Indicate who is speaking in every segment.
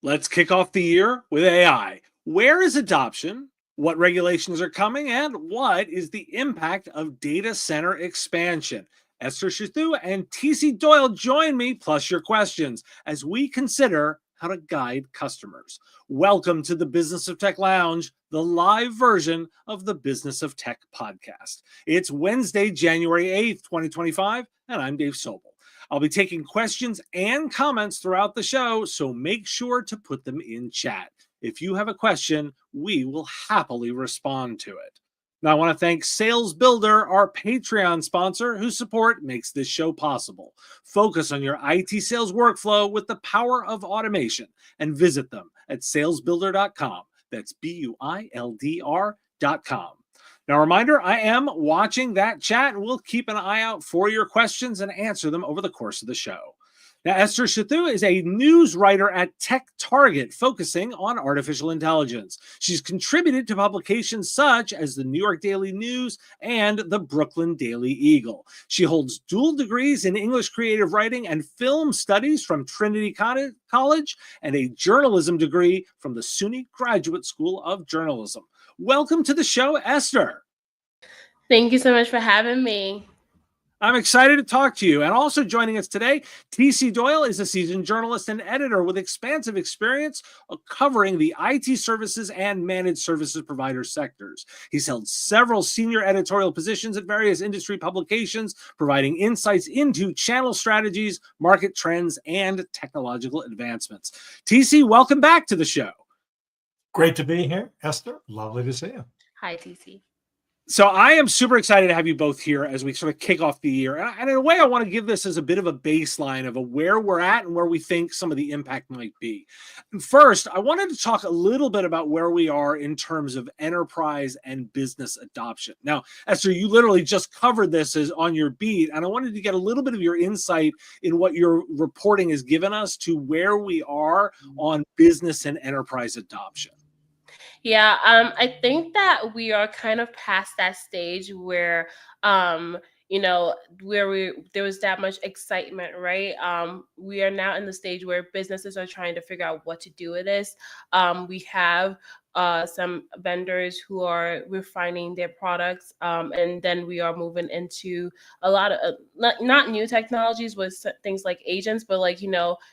Speaker 1: Let's kick off the year with AI. Where is adoption? What regulations are coming? And what is the impact of data center expansion? Esther Shittu and TC Doyle join me, plus your questions, as we consider how to guide customers. Welcome to the Business of Tech Lounge, the live version of the Business of Tech podcast. It's Wednesday, January 8th, 2025, and I'm Dave Sobel. I'll be taking questions and comments throughout the show, so make sure to put them in chat. If you have a question, we will happily respond to it. Now, I want to thank Sales Builder, our Patreon sponsor, whose support makes this show possible. Focus on your IT sales workflow with the power of automation and visit them at salesbuilder.com. That's BUILDR.com. Now, a reminder, I am watching that chat, and we'll keep an eye out for your questions and answer them over the course of the show. Now, Esther Shittu is a news writer at Tech Target, focusing on artificial intelligence. She's contributed to publications such as the New York Daily News and the Brooklyn Daily Eagle. She holds dual degrees in English creative writing and film studies from Trinity College and a journalism degree from the SUNY Graduate School of Journalism. Welcome to the show, Esther.
Speaker 2: Thank you so much for having me.
Speaker 1: I'm excited to talk to you. And also joining us today, TC Doyle is a seasoned journalist and editor with expansive experience covering the IT services and managed services provider sectors. He's held several senior editorial positions at various industry publications, providing insights into channel strategies, market trends, and technological advancements. TC, welcome back to the show.
Speaker 3: Great to be here, Esther. Lovely to see you.
Speaker 2: Hi, TC.
Speaker 1: So I am super excited to have you both here as we sort of kick off the year. And in a way, I want to give this as a bit of a baseline of where we're at and where we think some of the impact might be. And first, I wanted to talk a little bit about where we are in terms of enterprise and business adoption. Now, Esther, you literally just covered this as on your beat, and I wanted to get a little bit of your insight in what your reporting has given us to where we are on business and enterprise adoption.
Speaker 2: Yeah, I think that we are kind of past that stage where, there was that much excitement, right? We are now in the stage where businesses are trying to figure out what to do with this. We have some vendors who are refining their products, and then we are moving into a lot of not new technologies with things like agents, but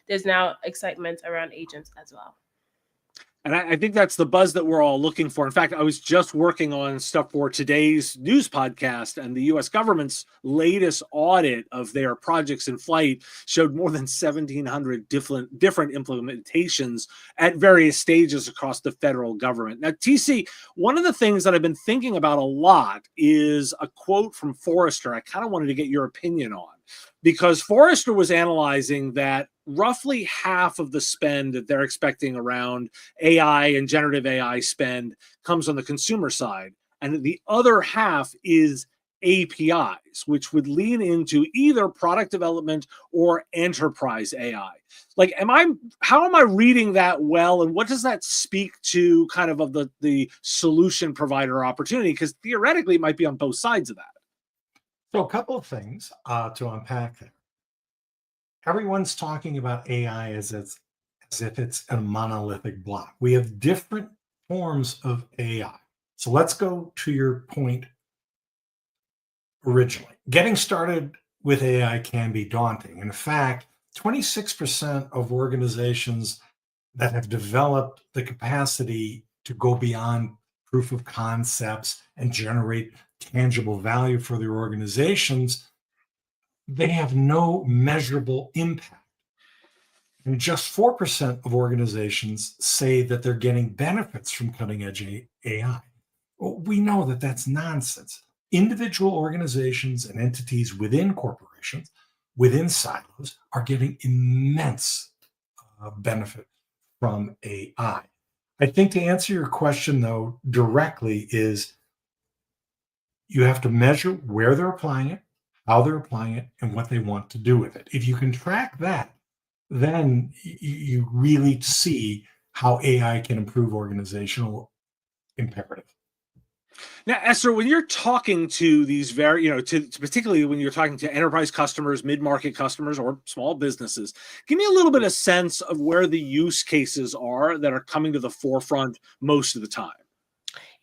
Speaker 2: there's now excitement around agents as well.
Speaker 1: And I think that's the buzz that we're all looking for. In fact, I was just working on stuff for today's news podcast, and the U.S. government's latest audit of their projects in flight showed more than 1,700 different implementations at various stages across the federal government. Now, TC, one of the things that I've been thinking about a lot is a quote from Forrester. I kind of wanted to get your opinion on, because Forrester was analyzing that roughly half of the spend that they're expecting around AI and generative AI spend comes on the consumer side, and the other half is APIs, which would lean into either product development or enterprise AI. How am I reading that well, and what does that speak to kind of the solution provider opportunity? Because theoretically, it might be on both sides of that.
Speaker 3: So a couple of things to unpack there. Everyone's talking about AI as if it's a monolithic block. We have different forms of AI. So let's go to your point originally. Getting started with AI can be daunting. In fact, 26% of organizations that have developed the capacity to go beyond proof of concepts and generate tangible value for their organizations, they have no measurable impact. And just 4% of organizations say that they're getting benefits from cutting-edge AI. Well, we know that that's nonsense. Individual organizations and entities within corporations, within silos, are getting immense benefit from AI. I think to answer your question, though, directly is you have to measure where they're applying it, how they're applying it, and what they want to do with it. If you can track that, then you really see how AI can improve organizational imperative.
Speaker 1: Now, Esther, when you're talking to these very, particularly when you're talking to enterprise customers, mid-market customers, or small businesses, give me a little bit of sense of where the use cases are that are coming to the forefront most of the time.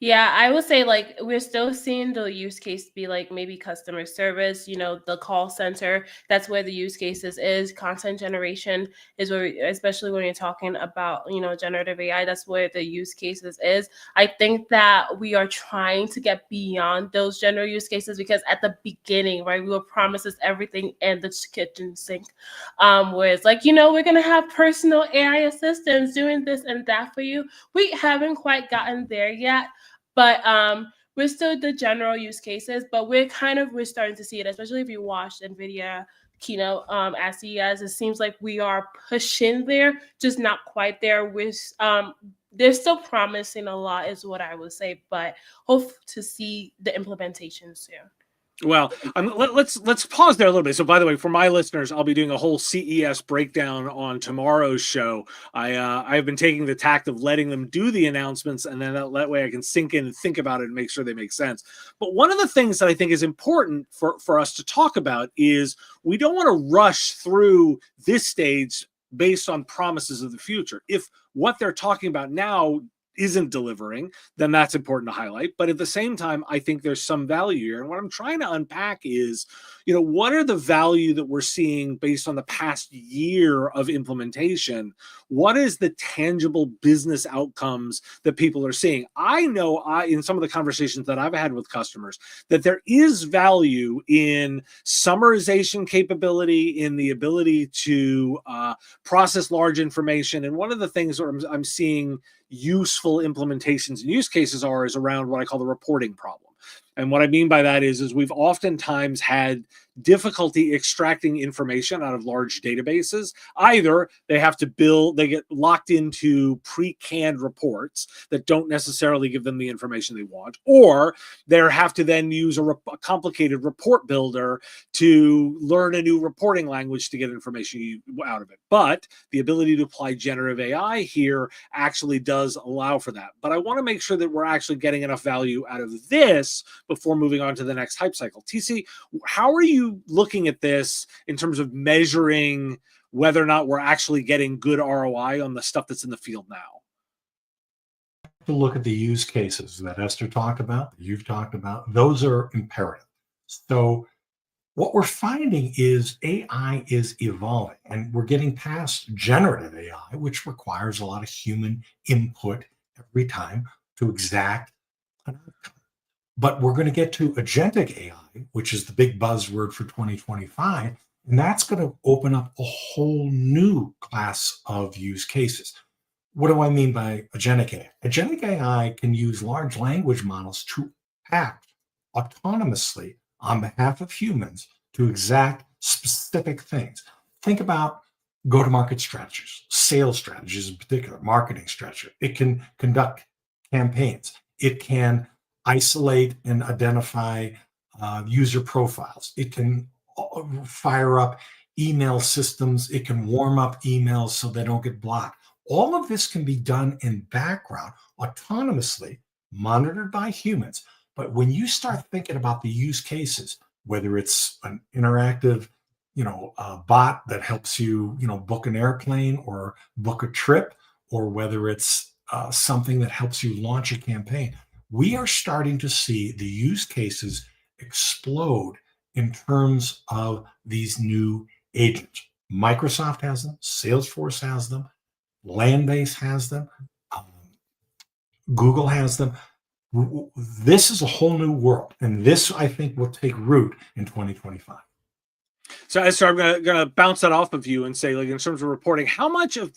Speaker 2: Yeah, I would say like we're still seeing the use case be like maybe customer service, the call center. That's where the use cases is. Content generation is where, especially when you're talking about, generative AI, that's where the use cases is. I think that we are trying to get beyond those general use cases because at the beginning, right, we were promised us everything in the kitchen sink. Where it's like, we're going to have personal AI assistants doing this and that for you. We haven't quite gotten there yet. But we're still the general use cases, but we're starting to see it, especially if you watched NVIDIA keynote at CES. It seems like we are pushing there, just not quite there. They're still promising a lot, is what I would say, but hope to see the implementation soon.
Speaker 1: Well, let's pause there a little bit. So, by the way, for my listeners, I'll be doing a whole CES breakdown on tomorrow's show. I've been taking the tact of letting them do the announcements, and then that way I can sink in and think about it and make sure they make sense. But one of the things that I think is important for us to talk about is we don't want to rush through this stage based on promises of the future. If what they're talking about now isn't delivering, then that's important to highlight. But at the same time, I think there's some value here. And what I'm trying to unpack is, what are the value that we're seeing based on the past year of implementation? What is the tangible business outcomes that people are seeing? I know in some of the conversations that I've had with customers that there is value in summarization capability, in the ability to process large information. And one of the things that I'm seeing useful implementations and use cases is around what I call the reporting problem. And what I mean by that is we've oftentimes had difficulty extracting information out of large databases. Either they get locked into pre-canned reports that don't necessarily give them the information they want, or they have to then use a complicated report builder to learn a new reporting language to get information out of it. But the ability to apply generative AI here actually does allow for that. But I want to make sure that we're actually getting enough value out of this before moving on to the next hype cycle. TC, how are you looking at this in terms of measuring whether or not we're actually getting good ROI on the stuff that's in the field now?
Speaker 3: To look at the use cases that Esther talked about, you've talked about, those are imperative. So what we're finding is AI is evolving, and we're getting past generative AI, which requires a lot of human input every time to exact an outcome. But we're going to get to agentic AI, which is the big buzzword for 2025, and that's going to open up a whole new class of use cases. What do I mean by agentic AI? Agentic AI can use large language models to act autonomously on behalf of humans to exact specific things. Think about go-to-market strategies, sales strategies in particular, marketing strategy. It can conduct campaigns. It can isolate and identify user profiles. It can fire up email systems. It can warm up emails so they don't get blocked. All of this can be done in background, autonomously, monitored by humans. But when you start thinking about the use cases, whether it's an interactive, bot that helps you, book an airplane or book a trip, or whether it's something that helps you launch a campaign, we are starting to see the use cases explode in terms of these new agents. Microsoft has them, Salesforce has them, Landbase has them, Google has them. This is a whole new world, and this, I think, will take root in 2025.
Speaker 1: So, Esther, I'm gonna bounce that off of you and say, like, in terms of reporting, how much of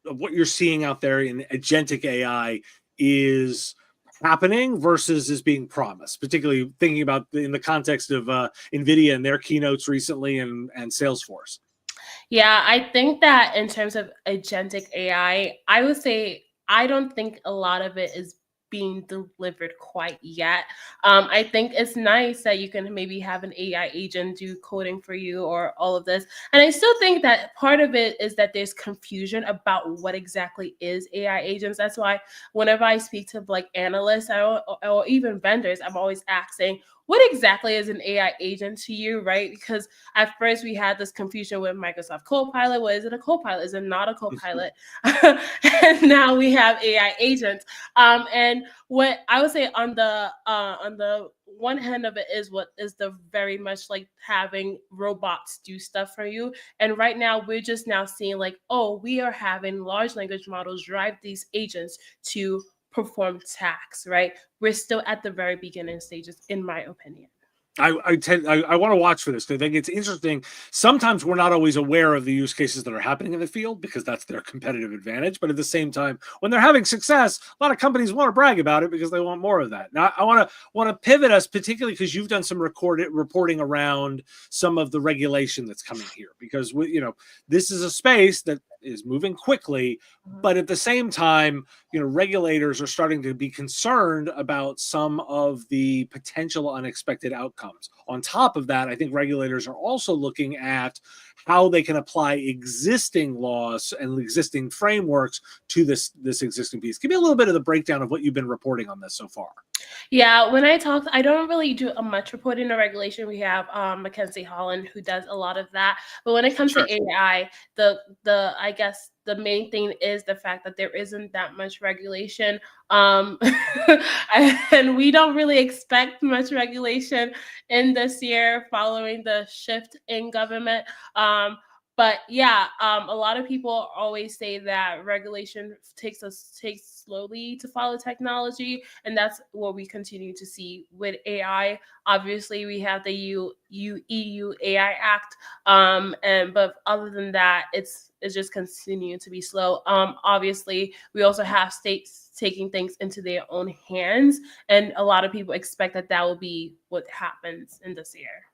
Speaker 1: what you're seeing out there in agentic AI is happening versus is being promised, particularly thinking about in the context of NVIDIA and their keynotes recently and Salesforce?
Speaker 2: Yeah, I think that in terms of agentic AI, I would say I don't think a lot of it is being delivered quite yet. I think it's nice that you can maybe have an AI agent do coding for you or all of this. And I still think that part of it is that there's confusion about what exactly is AI agents. That's why whenever I speak to like analysts or even vendors, I'm always asking, what exactly is an AI agent to you, right? Because at first we had this confusion with Microsoft Copilot. What is it a Copilot? Is it not a Copilot? And now we have AI agents. And what I would say on the one hand of it is what is the very much like having robots do stuff for you. And right now we're just now seeing like, oh, we are having large language models drive these agents to perform tasks, right? We're still at the very beginning stages, in my opinion.
Speaker 1: I want to watch for this because I think it's interesting. Sometimes we're not always aware of the use cases that are happening in the field because that's their competitive advantage. But at the same time, when they're having success, a lot of companies want to brag about it because they want more of that. Now, I want to pivot us, particularly because you've done some reporting around some of the regulation that's coming here, because this is a space that is moving quickly, but at the same time, regulators are starting to be concerned about some of the potential unexpected outcomes. On top of that, I think regulators are also looking at how they can apply existing laws and existing frameworks to this existing piece. Give me a little bit of the breakdown of what you've been reporting on this so far.
Speaker 2: Yeah, when I talk, I don't really do a much reporting or regulation. We have Mackenzie Holland who does a lot of that. But when it comes to AI, the I guess the main thing is the fact that there isn't that much regulation, and we don't really expect much regulation in this year following the shift in government. But yeah, a lot of people always say that regulation takes slowly to follow technology, and that's what we continue to see with AI. Obviously, we have the EU AI Act, but other than that, it's just continuing to be slow. Obviously, we also have states taking things into their own hands, and a lot of people expect that will be what happens in this year.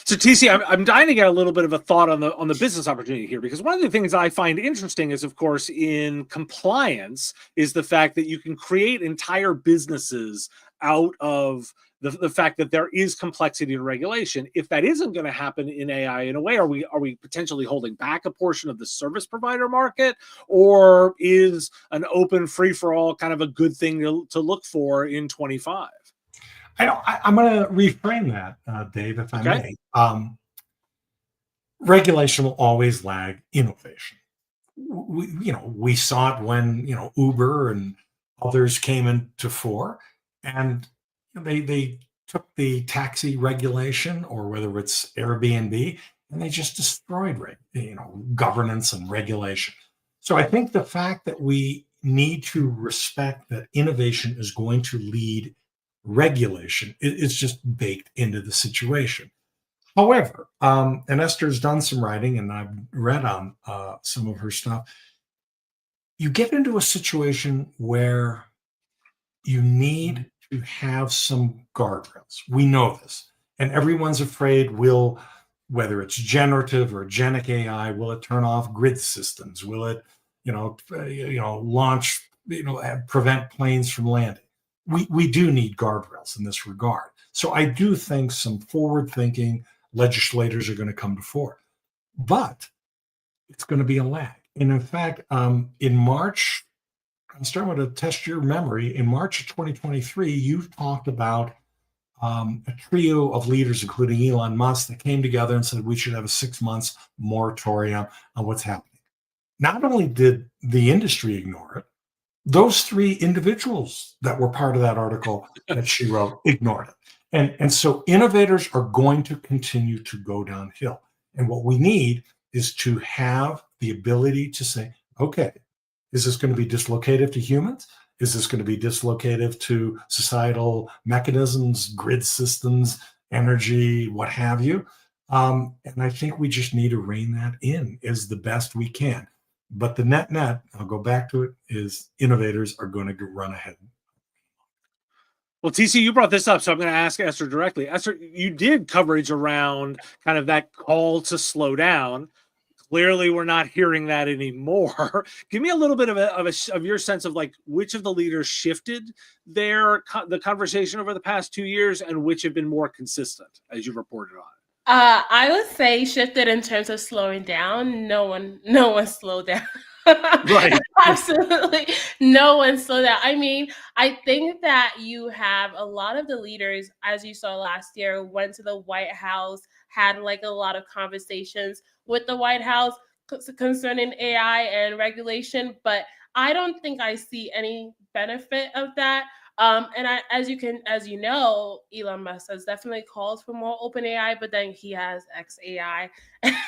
Speaker 1: So TC, I'm dying to get a little bit of a thought on the business opportunity here, because one of the things I find interesting is, of course, in compliance is the fact that you can create entire businesses out of the fact that there is complexity and regulation. If that isn't going to happen in AI, in a way, are we potentially holding back a portion of the service provider market, or is an open free for all kind of a good thing to look for in 25?
Speaker 3: I'm going to reframe that, Dave, if I may. Regulation will always lag innovation. We saw it when Uber and others came into fore, and they took the taxi regulation, or whether it's Airbnb, and they just destroyed governance and regulation. So I think the fact that we need to respect that innovation is going to lead regulation is just baked into the situation. However, and Esther's done some writing, and I've read on some of her stuff. You get into a situation where you need to have some guardrails. We know this, and everyone's afraid whether it's generative or genic AI, will it turn off grid systems? Will it, launch, prevent planes from landing? We do need guardrails in this regard. So I do think some forward-thinking legislators are going to come to fore, but it's going to be a lag. And in fact, in March, I'm starting to test your memory. In March of 2023, you talked about a trio of leaders, including Elon Musk, that came together and said we should have a 6 months moratorium on what's happening. Not only did the industry ignore it, those three individuals that were part of that article that she wrote ignored it. And so innovators are going to continue to go downhill. And what we need is to have the ability to say, okay, is this going to be dislocative to humans? Is this going to be dislocative to societal mechanisms, grid systems, energy, what have you? And I think we just need to rein that in as the best we can. But the net, I'll go back to it, is innovators are going to run ahead.
Speaker 1: Well, TC, you brought this up, so I'm going to ask Esther directly. Esther, you did coverage around kind of that call to slow down. Clearly, we're not hearing that anymore. Give me a little bit of your sense of like which of the leaders shifted the conversation over the past 2 years, and which have been more consistent, as you reported on.
Speaker 2: I would say shifted in terms of slowing down. No one slowed down.
Speaker 1: Right.
Speaker 2: Absolutely. No one slowed down. I mean, I think that you have a lot of the leaders, as you saw last year, went to the White House, had like a lot of conversations with the White House concerning AI and regulation, but I don't think I see any benefit of that. And as you know, Elon Musk has definitely called for more open AI, but then he has XAI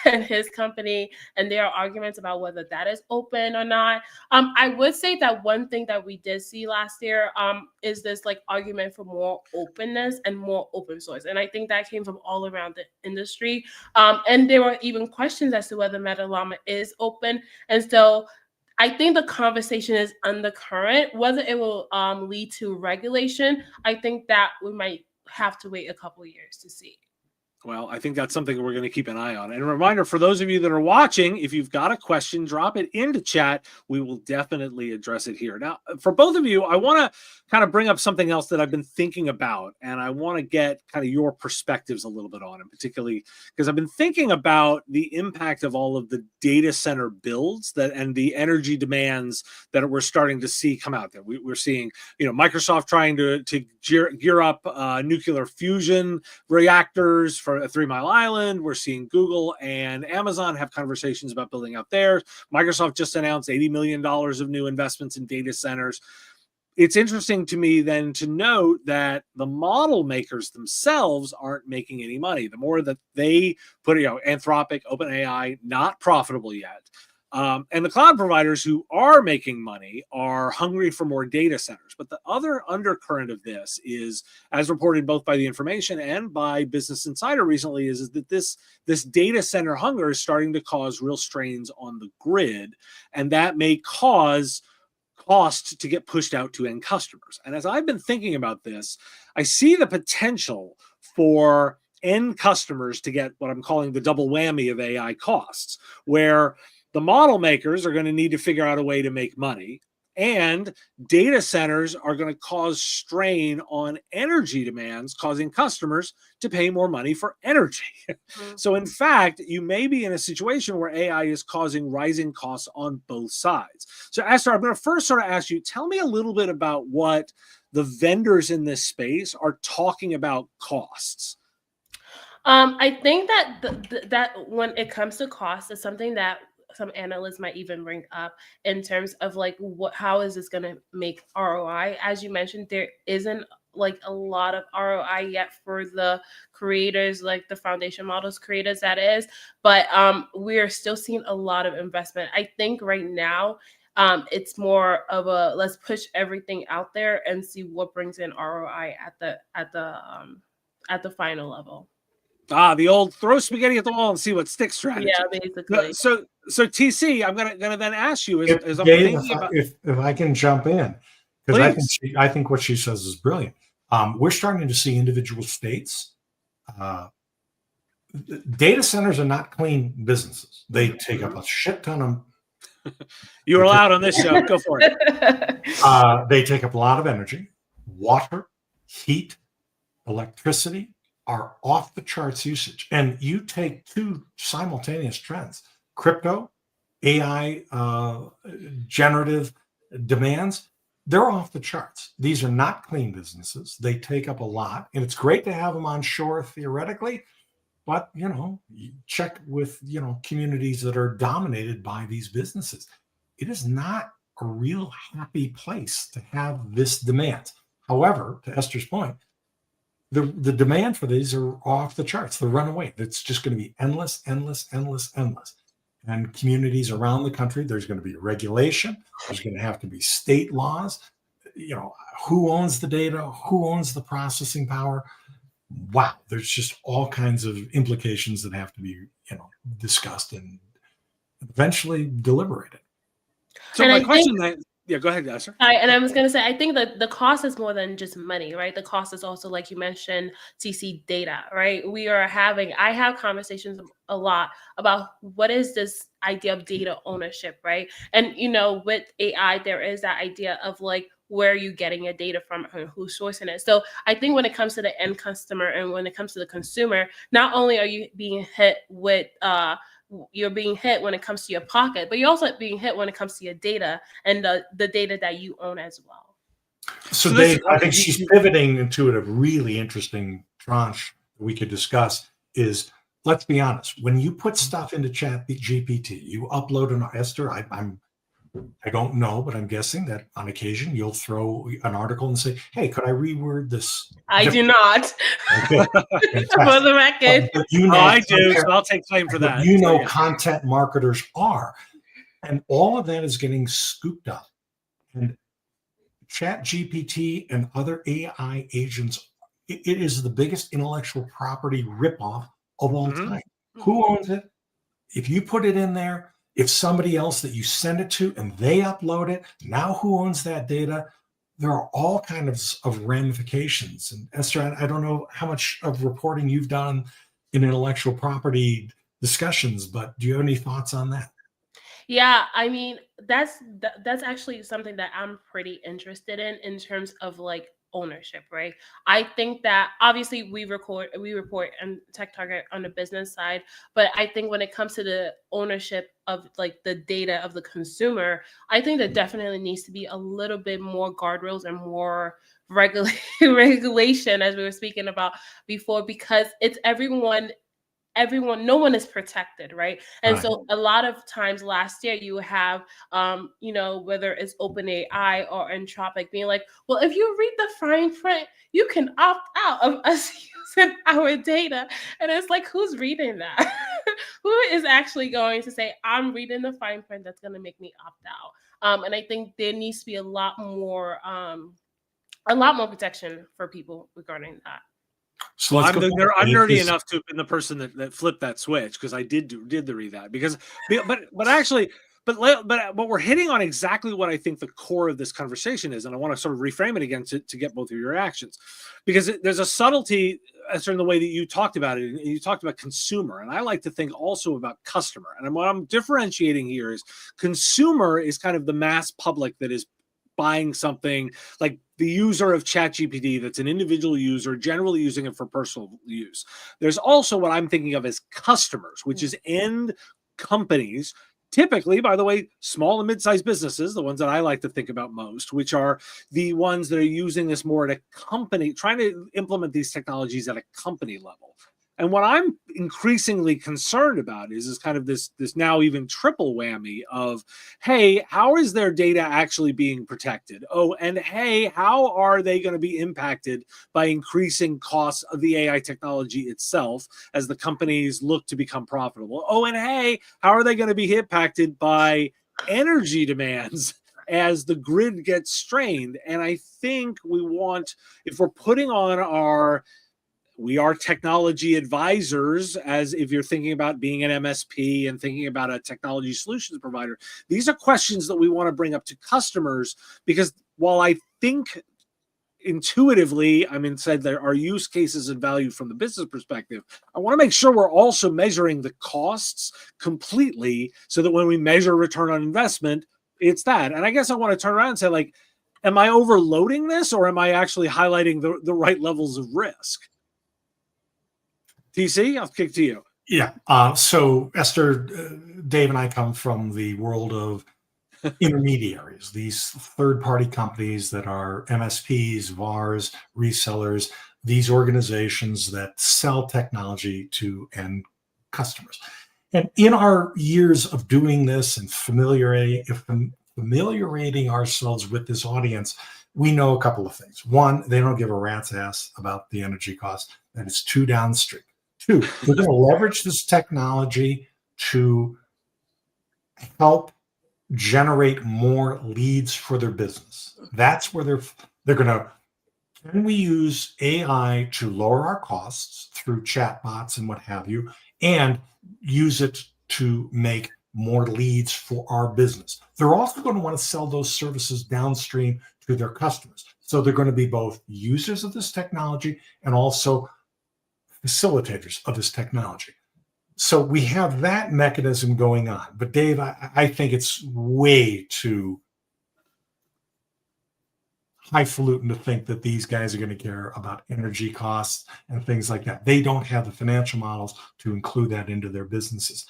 Speaker 2: and his company, and there are arguments about whether that is open or not. I would say that one thing that we did see last year is this like argument for more openness and more open source, and I think that came from all around the industry. And there were even questions as to whether Meta Llama is open, and so I think the conversation is undercurrent. Whether it will lead to regulation, I think that we might have to wait a couple of years to see.
Speaker 1: Well, I think that's something we're going to keep an eye on. And a reminder for those of you that are watching, if you've got a question, drop it into chat. We will definitely address it here. Now, for both of you, I want to kind of bring up something else that I've been thinking about, and I want to get kind of your perspectives a little bit on it, particularly because I've been thinking about the impact of all of the data center builds and the energy demands that we're starting to see come out there. We're seeing, Microsoft trying to gear up nuclear fusion reactors for a 3 Mile Island. We're seeing Google and Amazon have conversations about building out theirs. Microsoft just announced $80 million of new investments in data centers. It's interesting to me then to note that the model makers themselves aren't making any money. The more that they put, Anthropic, OpenAI, not profitable yet. And the cloud providers who are making money are hungry for more data centers. But the other undercurrent of this is, as reported both by The Information and by Business Insider recently, is that this data center hunger is starting to cause real strains on the grid. And that may cause cost to get pushed out to end customers. And as I've been thinking about this, I see the potential for end customers to get what I'm calling the double whammy of AI costs, where the model makers are going to need to figure out a way to make money, and data centers are going to cause strain on energy demands, causing customers to pay more money for energy. Mm-hmm. So in fact, you may be in a situation where AI is causing rising costs on both sides. So Esther, I'm going to first sort of ask you, tell me a little bit about what the vendors in this space are talking about costs.
Speaker 2: I think that that when it comes to cost, it's something that some analysts might even bring up in terms of like how is this going to make ROI? As you mentioned, there isn't like a lot of ROI yet for the creators, like the foundation models creators, that is, but we're still seeing a lot of investment. I think right now it's more of a let's push everything out there and see what brings in ROI at the final level.
Speaker 1: The old throw spaghetti at the wall and see what sticks strategy.
Speaker 2: Yeah, basically.
Speaker 1: So TC, I'm gonna then ask you as I'm
Speaker 3: Dave,
Speaker 1: thinking about
Speaker 3: if I can jump in, because I think what she says is brilliant. We're starting to see individual states. Data centers are not clean businesses. They take up a shit ton of.
Speaker 1: You're allowed on this show. Go for it.
Speaker 3: They take up a lot of energy, water, heat, electricity. Are off the charts usage. And you take two simultaneous trends, crypto, AI, generative demands, they're off the charts. These are not clean businesses. They take up a lot. And it's great to have them on shore theoretically, but, you check with, communities that are dominated by these businesses. It is not a real happy place to have this demand. However, to Esther's point, the demand for these are off the charts. The runaway. It's just going to be endless. And communities around the country, there's going to be regulation. There's going to have to be state laws. Who owns the data? Who owns the processing power? Wow. There's just all kinds of implications that have to be, discussed and eventually deliberated.
Speaker 1: So my question then, Yeah, go ahead, Esther.
Speaker 2: And I was going to say, I think that the cost is more than just money, right? The cost is also, like you mentioned, TC data, right? I have conversations a lot about what is this idea of data ownership, right? And, with AI, there is that idea of like, where are you getting your data from and who's sourcing it? So I think when it comes to the end customer and when it comes to the consumer, not only are you being hit with, you're being hit when it comes to your pocket, but you're also being hit when it comes to your data and the data that you own as well.
Speaker 3: So Dave, I think she's pivoting into a really interesting tranche we could discuss is, let's be honest, when you put stuff into Chat GPT, you upload an Esther, I don't know, but I'm guessing that on occasion you'll throw an article and say, hey, could I reword this?
Speaker 2: I do not.
Speaker 3: Okay.
Speaker 2: For the record.
Speaker 1: I do, so I'll take claim for that.
Speaker 3: Content marketers are. And all of that is getting scooped up. And Chat GPT and other AI agents, it is the biggest intellectual property ripoff of all time. Who owns it? If you put it in there, if somebody else that you send it to and they upload it, now who owns that data? There are all kinds of ramifications. And Esther, I don't know how much of reporting you've done in intellectual property discussions, but do you have any thoughts on that?
Speaker 2: Yeah, I mean, that's actually something that I'm pretty interested in terms of like ownership, right? I think that obviously we report on Tech Target on the business side, but I think when it comes to the ownership of like the data of the consumer, I think there definitely needs to be a little bit more guardrails and more regulation, as we were speaking about before, because it's everyone, no one is protected, right? And so a lot of times last year you have whether it's OpenAI or Anthropic being like, well, if you read the fine print, you can opt out of us using our data. And it's like, who's reading that? Who is actually going to say, I'm reading the fine print that's going to make me opt out? And I think there needs to be a lot more protection for people regarding that.
Speaker 1: So I'm nerdy enough to have been the person that flipped that switch, because I did read that, because but we're hitting on exactly what I think the core of this conversation is, and I want to sort of reframe it again to get both of your reactions, because there's a subtlety in the way that you talked about it. You talked about consumer, and I like to think also about customer. And what I'm differentiating here is consumer is kind of the mass public that is buying something, like the user of ChatGPT that's an individual user, generally using it for personal use. There's also what I'm thinking of as customers, which is end companies, typically, by the way, small and mid-sized businesses, the ones that I like to think about most, which are the ones that are using this more at a company, trying to implement these technologies at a company level. And what I'm increasingly concerned about is kind of this now even triple whammy of, hey, how is their data actually being protected? Oh, and hey, how are they going to be impacted by increasing costs of the AI technology itself as the companies look to become profitable? Oh, and hey, how are they going to be impacted by energy demands as the grid gets strained? And I think if we're putting on we are technology advisors, as if you're thinking about being an MSP and thinking about a technology solutions provider. These are questions that we want to bring up to customers, because while I think intuitively, said there are use cases and value from the business perspective, I want to make sure we're also measuring the costs completely, so that when we measure return on investment, it's that. And I guess I want to turn around and say, like, am I overloading this, or am I actually highlighting the right levels of risk? TC, I'll kick to you.
Speaker 3: Yeah. So Esther, Dave and I come from the world of intermediaries, these third-party companies that are MSPs, VARs, resellers, these organizations that sell technology to end customers. And in our years of doing this and familiarating ourselves with this audience, we know a couple of things. One, they don't give a rat's ass about the energy cost, and it's too downstream. Two, they're going to leverage this technology to help generate more leads for their business. That's where they're going to, can we use AI to lower our costs through chatbots and what have you, and use it to make more leads for our business. They're also going to want to sell those services downstream to their customers. So they're going to be both users of this technology and also facilitators of this technology. So we have that mechanism going on. But Dave, I think it's way too highfalutin to think that these guys are going to care about energy costs and things like that. They don't have the financial models to include that into their businesses.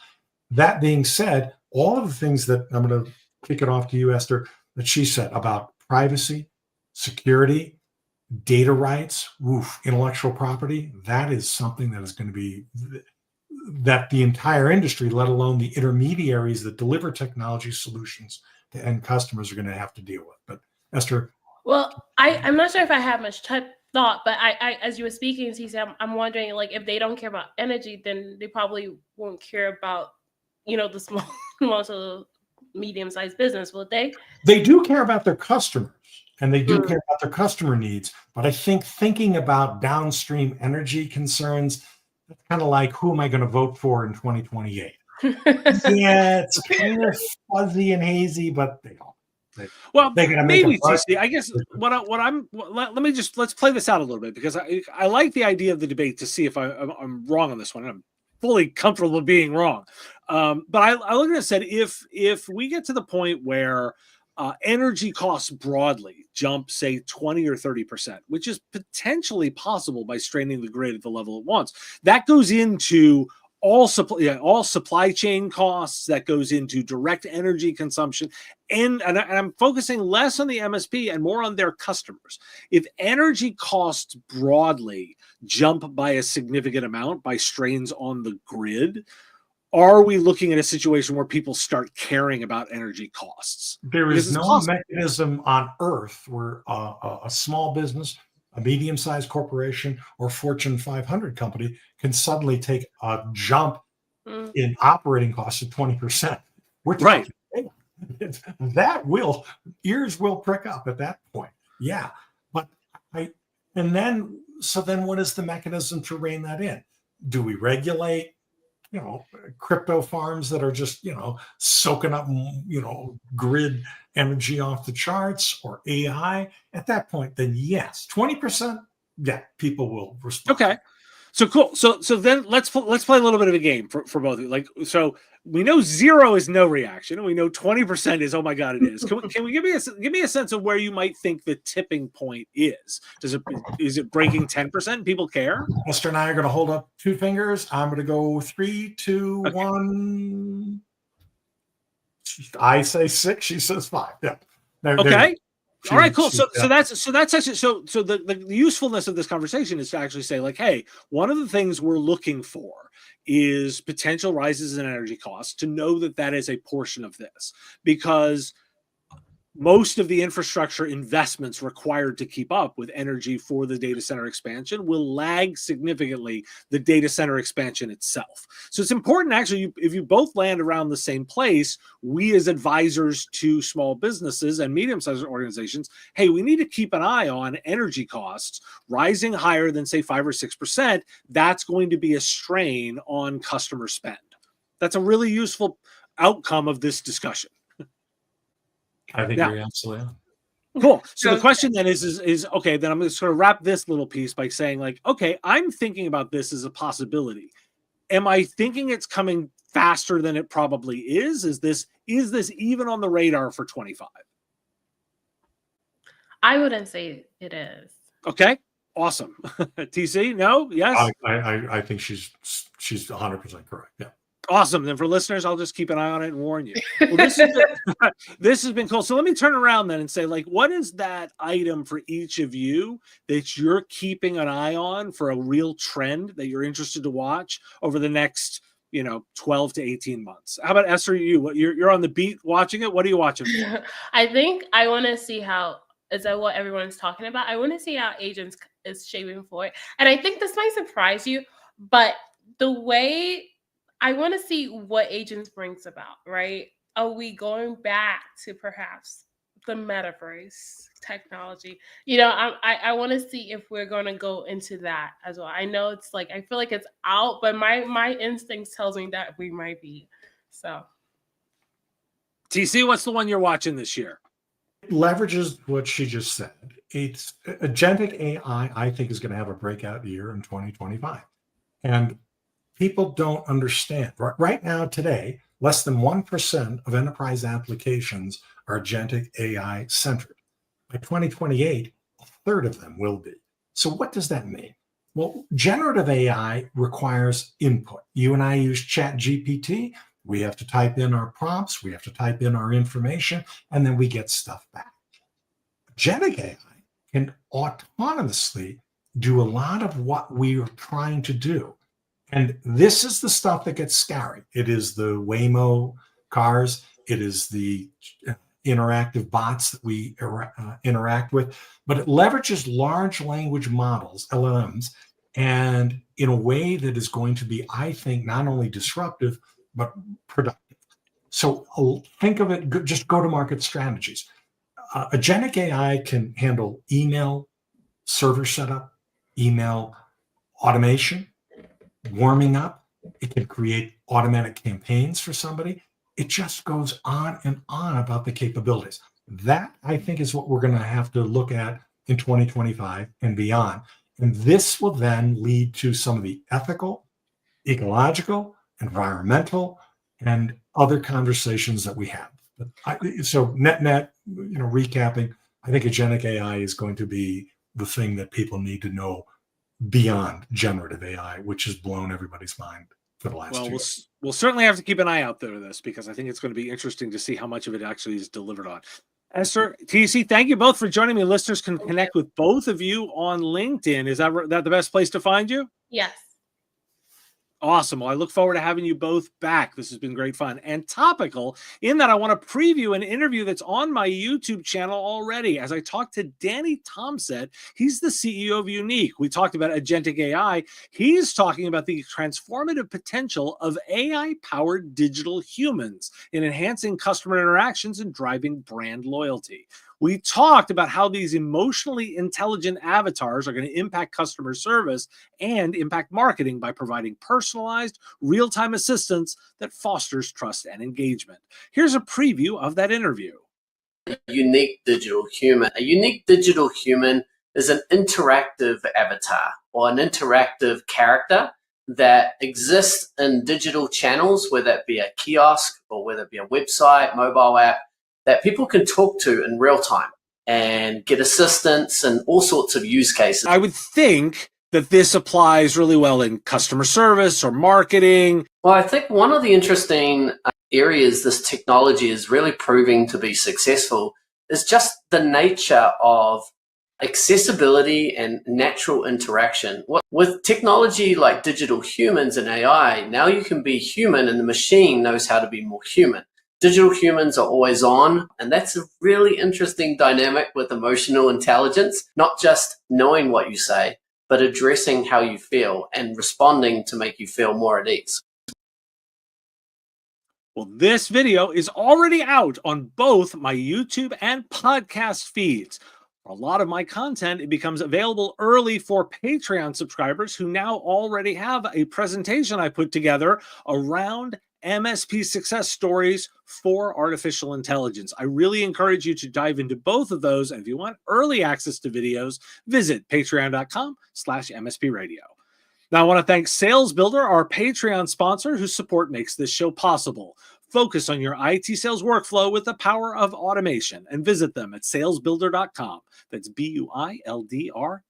Speaker 3: That being said, all of the things that I'm going to kick it off to you, Esther, that she said about privacy, security, data rights, intellectual property, that is something that is going to be that the entire industry, let alone the intermediaries that deliver technology solutions to end customers, are going to have to deal with. But Esther.
Speaker 2: Well, I'm not sure if I have much thought, but I as you were speaking, TC, I'm wondering, like, if they don't care about energy, then they probably won't care about, the small to medium-sized business, will they?
Speaker 3: They do care about their customers, and they do care about their customer needs. But I think thinking about downstream energy concerns, that's kind of like, who am I going to vote for in 2028? Yeah, it's kind of fuzzy and hazy, but they don't.
Speaker 1: Well, maybe TC. I guess let's play this out a little bit, because I like the idea of the debate to see if I'm wrong on this one. I'm fully comfortable being wrong, but I look at it and said, if we get to the point where energy costs broadly jump, say 20 or 30%, which is potentially possible by straining the grid at the level it wants, that goes into all supply chain costs, that goes into direct energy consumption. And I'm focusing less on the MSP and more on their customers. If energy costs broadly jump by a significant amount by strains on the grid, are we looking at a situation where people start caring about energy costs?
Speaker 3: There is no mechanism on earth where a small business, a medium-sized corporation, or Fortune 500 company can suddenly take a jump in operating costs of 20%. We're talking, ears will prick up at that point. Yeah. But then what is the mechanism to rein that in? Do we regulate, crypto farms that are just, soaking up, grid energy off the charts, or AI? At that point, then yes, 20%, yeah, people will respond.
Speaker 1: Okay. So cool. So then let's play a little bit of a game for both of you. Like, so we know 0 is no reaction, and we know 20% is, oh my God, it is. Can we give me a sense of where you might think the tipping point is? Is it breaking 10%? People care?
Speaker 3: Esther and I are going to hold up 2 fingers. I'm going to go 3, 2, 1. I say 6. She says 5. Yeah.
Speaker 1: Okay. All right, cool. So that's actually so the usefulness of this conversation is to actually say, like, hey, one of the things we're looking for is potential rises in energy costs, to know that is a portion of this, because most of the infrastructure investments required to keep up with energy for the data center expansion will lag significantly the data center expansion itself. So it's important, actually, if you both land around the same place, we as advisors to small businesses and medium-sized organizations, hey, we need to keep an eye on energy costs rising higher than, say, 5 or 6%. That's going to be a strain on customer spend. That's a really useful outcome of this discussion.
Speaker 3: I think you're absolutely on.
Speaker 1: Cool. So the question then is okay, then I'm going to sort of wrap this little piece by saying, like, okay, I'm thinking about this as a possibility. Am I thinking it's coming faster than it probably is? Is this even on the radar for 25?
Speaker 2: I wouldn't say it is.
Speaker 1: Okay. Awesome. TC, no? Yes?
Speaker 3: I think she's 100% correct. Yeah.
Speaker 1: Awesome. Then for listeners, I'll just keep an eye on it and warn you. Well, this has been cool. So let me turn around then and say, like, what is that item for each of you that you're keeping an eye on for a real trend that you're interested to watch over the next, 12 to 18 months? How about Esther, you're on the beat watching it. What are you watching for?
Speaker 2: I think I want to see is that what everyone's talking about? I want to see how agents is shaping for it. And I think this might surprise you, but the way I want to see what agents brings about, right? Are we going back to perhaps the metaverse technology? I want to see if we're going to go into that as well. I know it's like, I feel like it's out, but my instincts tells me that we might be. So
Speaker 1: TC, what's the one you're watching this year?
Speaker 3: It leverages what she just said. It's agentic AI, I think, is going to have a breakout year in 2025. And people don't understand. Right now, today, less than 1% of enterprise applications are agentic AI centered. By 2028, a third of them will be. So what does that mean? Well, generative AI requires input. You and I use ChatGPT. We have to type in our prompts, we have to type in our information, and then we get stuff back. Agentic AI can autonomously do a lot of what we are trying to do. And this is the stuff that gets scary. It is the Waymo cars. It is the interactive bots that we interact with. But it leverages large language models, LLMs, and in a way that is going to be, I think, not only disruptive, but productive. So think of it, just go-to-market strategies. Agentic AI can handle email server setup, email automation, warming up. It can create automatic campaigns for somebody. It just goes on and on about the capabilities. That, I think, is what we're going to have to look at in 2025 and beyond. And this will then lead to some of the ethical, ecological, environmental, and other conversations that we have. So net, recapping, I think agentic AI is going to be the thing that people need to know beyond generative AI, which has blown everybody's mind for the last 2 years.
Speaker 1: We'll certainly have to keep an eye out there for this, because I think it's going to be interesting to see how much of it actually is delivered on. Esther, TC, thank you both for joining me. Listeners can connect with both of you on LinkedIn. Is that the best place to find you?
Speaker 2: Yes.
Speaker 1: Awesome. Well, I look forward to having you both back. This has been great fun and topical in that I want to preview an interview that's on my YouTube channel already. As I talked to Danny Tomset, he's the CEO of Unique. We talked about agentic AI. He's talking about the transformative potential of AI-powered digital humans in enhancing customer interactions and driving brand loyalty. We talked about how these emotionally intelligent avatars are going to impact customer service and impact marketing by providing personalized, real-time assistance that fosters trust and engagement. Here's a preview of that interview.
Speaker 4: A unique digital human. A unique digital human is an interactive avatar or an interactive character that exists in digital channels, whether it be a kiosk or whether it be a website, mobile app, that people can talk to in real time and get assistance and all sorts of use cases.
Speaker 1: I would think that this applies really well in customer service or marketing.
Speaker 4: Well, I think one of the interesting areas this technology is really proving to be successful is just the nature of accessibility and natural interaction. With technology like digital humans and AI, now you can be human and the machine knows how to be more human. Digital humans are always on, and that's a really interesting dynamic with emotional intelligence, not just knowing what you say, but addressing how you feel and responding to make you feel more at ease.
Speaker 1: Well, this video is already out on both my YouTube and podcast feeds. For a lot of my content, it becomes available early for Patreon subscribers who now already have a presentation I put together around MSP success stories for artificial intelligence. I really encourage you to dive into both of those. And if you want early access to videos, visit patreon.com/MSP Radio. Now, I want to thank Sales Builder, our Patreon sponsor, whose support makes this show possible. Focus on your IT sales workflow with the power of automation and visit them at salesbuilder.com. That's BUILDR.com.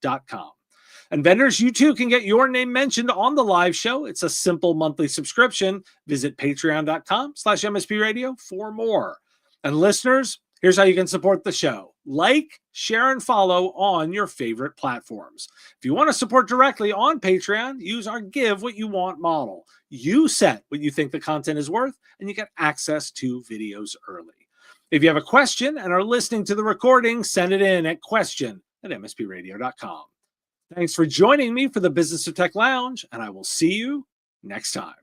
Speaker 1: And vendors, you too can get your name mentioned on the live show. It's a simple monthly subscription. Visit patreon.com/MSP Radio for more. And listeners, here's how you can support the show. Like, share, and follow on your favorite platforms. If you want to support directly on Patreon, use our Give What You Want model. You set what you think the content is worth, and you get access to videos early. If you have a question and are listening to the recording, send it in at question@mspradio.com. Thanks for joining me for the Business of Tech Lounge, and I will see you next time.